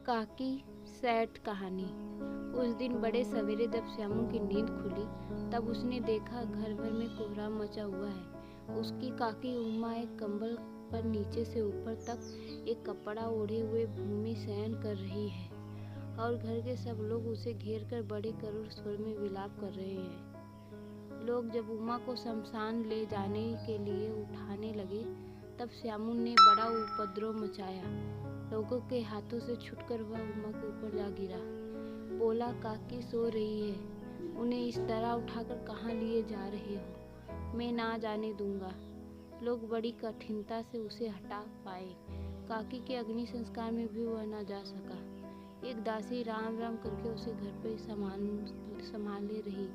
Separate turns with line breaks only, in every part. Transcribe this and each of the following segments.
काकी सैड कहानी। उस दिन बड़े सवेरे जब श्यामू की नींद खुली तब उसने देखा घर भर में कोहराम मचा हुआ है। उसकी काकी उमा एक कंबल पर नीचे से ऊपर तक एक कपड़ा ओढ़े हुए भूमि शयन कर रही है और घर के सब लोग उसे घेर कर बड़े करुण स्वर में विलाप कर रहे हैं। लोग जब उमा को शमशान ले जाने के लिए उठाने लगे तब श्यामू ने बड़ा उपद्रव मचाया। लोगों के हाथों से छूटकर वह उमा के ऊपर जा गिरा। बोला, काकी सो रही है, उन्हें इस तरह उठाकर कहाँ लिए जा रहे हो? मैं ना जाने दूंगा। लोग बड़ी कठिनता से उसे हटा पाए। काकी के अग्नि संस्कार में भी वह न जा सका। एक दासी राम राम करके उसे घर पर संभाले रही।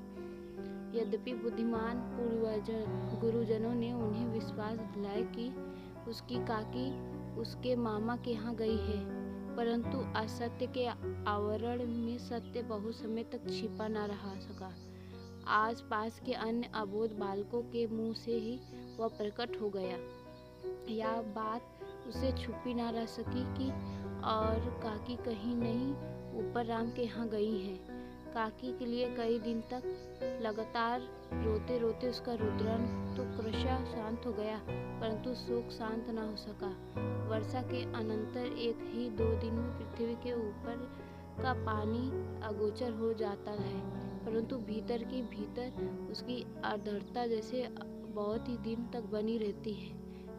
यद्यपि बुद्धिमान गुरुजनों ने उन्हें विश्वास दिलाया कि उसकी काकी उसके मामा के यहाँ गई है, परंतु असत्य के आवरण में सत्य बहुत समय तक छिपा न रह सका। आस पास के अन्य अबोध बालकों के मुंह से ही वह प्रकट हो गया। यह बात उसे छुपी न रह सकी कि और काकी कहीं नहीं ऊपर राम के यहाँ गई हैं। काकी के लिए कई दिन तक लगातार रोते रोते उसका रुद्रन तो क्रमशः शांत हो गया, परंतु शोक शांत न हो सका। वर्षा के अनंतर एक ही 2 दिन में पृथ्वी के ऊपर का पानी अगोचर हो जाता है, परंतु भीतर की भीतर उसकी आर्द्रता जैसे बहुत ही दिन तक बनी रहती है।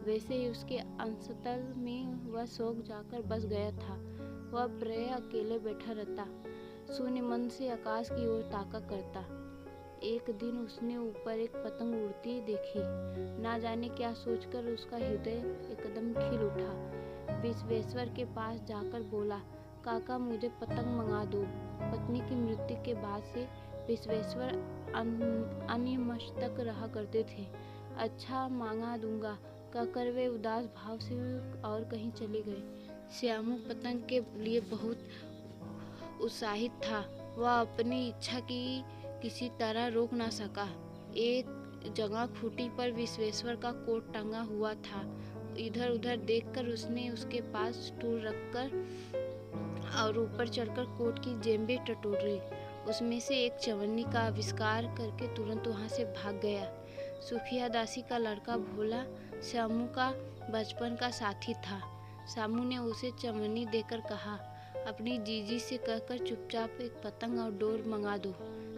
वैसे ही उसके अंशतल में वह शोक जाकर बस गया था। वह प्रायः अकेले बैठा रहता, शून्य मन से आकाश की ओर ताका करता। एक दिन उसने ऊपर एक पतंग उड़ती देखी। ना जाने क्या सोचकर उसका हृदय एकदम खिल उठा। विश्वेश्वर के पास जाकर बोला, काका मुझे पतंग मंगा दो। पत्नी की मृत्यु के बाद से विश्वेश्वर अन्यमस्तक रहा करते थे। अच्छा मंगा दूंगा कहकर वे उदास भाव से और कहीं चले गए। श्यामू पतंग के लिए बहुत उत्साहित था। वह अपनी इच्छा की किसी तरह रोक न सका। एक जगह खूंटी पर विश्वेश्वर का कोट टंगा हुआ था। इधर उधर देखकर उसने उसके पास स्टूल रखकर और ऊपर चढ़कर कोट की जेबें टटोली। उसमें से एक चवन्नी का आविष्कार करके तुरंत वहां से भाग गया। सुखिया दासी का लड़का भोला श्यामू का बचपन का साथी था। श्यामू ने उसे चवन्नी देकर कहा, अपनी जीजी से कहकर चुपचाप एक पतंग और डोर मंगा दो।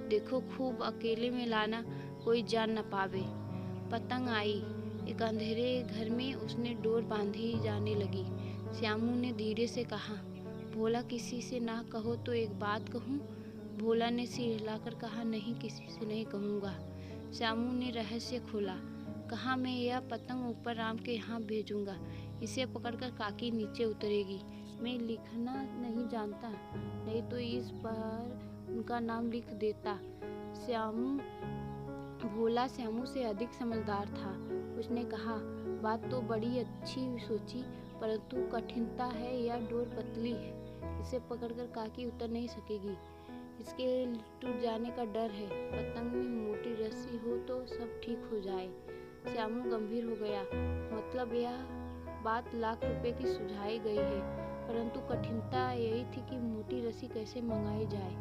देखो खूब अकेले में लाना, कोई जान न पावे। पतंग आई। एक अंधेरे घर में उसने डोर बांधी जाने लगी। श्यामू ने धीरे से कहा, भोला किसी से ना कहो तो एक बात कहूँ? भोला ने सिर हिलाकर कहा, नहीं किसी से नहीं कहूँगा। श्यामू ने रहस्य खोला, कहा मैं यह पतंग ऊपर राम के यहाँ भेजूंगा। इसे पकड़कर काकी नीचे उतरेगी। मैं लिखना नहीं जानता, नहीं तो इस पर उनका नाम लिख देता। भोला श्यामू से अधिक समझदार था। उसने कहा, बात तो बड़ी अच्छी सोची, परंतु कठिनता है, यह डोर पतली है, इसे पकड़कर काकी उतर नहीं सकेगी। इसके टूट जाने का डर है। पतंग में मोटी रस्सी हो तो सब ठीक हो जाए। श्यामू गंभीर हो गया। मतलब यह बात लाख रुपए की सुझाई गई है, परंतु कठिनता यही थी कि मोटी रस्सी कैसे मंगाई जाए।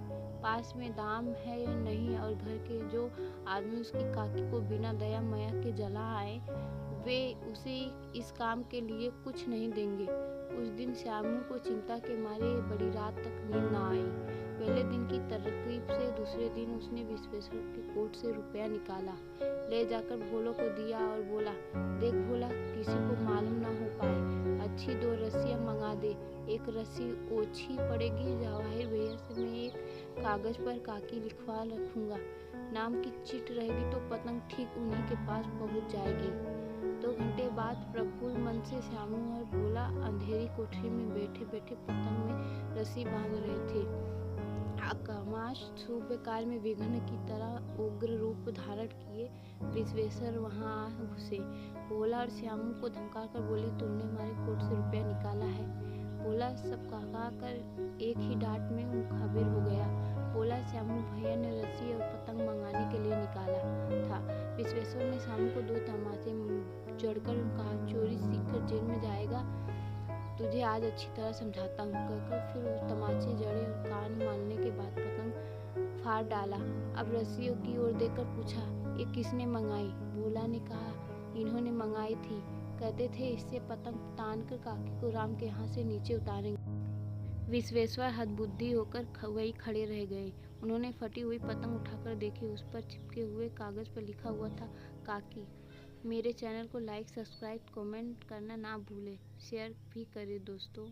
पास में दाम है या नहीं, और घर के जो आदमी उसकी काकी को बिना दया माया के जला आए, वे उसे इस काम के लिए कुछ नहीं देंगे। उस दिन श्यामू को चिंता के मारे बड़ी रात तक नींद न आई। पहले दिन की तरकीब से दूसरे दिन उसने विश्वेश्वर के कोट से रुपया निकाला, ले जाकर भोलो को दिया और बोला, देख भोला, किसी को मालूम ना हो पाए, अच्छी 2 रस्सियाँ मंगा दे। एक रस्सी ओछी पड़ेगी, जवाहिर भैया से मैं एक कागज पर काकी लिखवा रखूंगा। नाम की चिट रहेगी तो पतंग ठीक उन्हीं के पास पहुंच जाएगी। 2 घंटे बाद प्रफुल्ल मन से श्यामू और भोला अंधेरी कोठरी में बैठे बैठे पतंग में रस्सी बांध रहे थे। आकाश शुभ कार्य में विघ्न की तरह उग्र रूप धारण किए विश्वेश्वर वहां आ घुसे। भोला और श्यामू को धमकाकर बोले, तुमने हमारे कोट से रुपया निकाला है। भोला सब कहकर एक ही डांट में मुखाबिर हो गया। बोला, श्यामू भैया ने रस्सी और पतंग मंगाने के लिए निकाला था। विश्वेश्वर ने श्यामू को 2 तमाचे जड़कर कहा, चोरी सीखकर जेल में जाएगा। तुझे आज अच्छी तरह समझाता हूँ, कहकर फिर वो तमाचे जड़े और कान मारने के बाद पतंग फाड़ डाला। अब रस्सियों की ओर देखकर पूछा, ये किसने मंगाई? भोला ने कहा, इन्होंने मंगाई थी, कहते थे इससे पतंग तानकर काकी को राम के यहाँ से नीचे उतारेंगे। विश्वेश्वर हतबुद्धि होकर वहीं खड़े रह गए। उन्होंने फटी हुई पतंग उठाकर देखी, उस पर चिपके हुए कागज पर लिखा हुआ था, काकी। मेरे चैनल को लाइक, सब्सक्राइब, कमेंट करना ना भूलें। शेयर भी करें दोस्तों।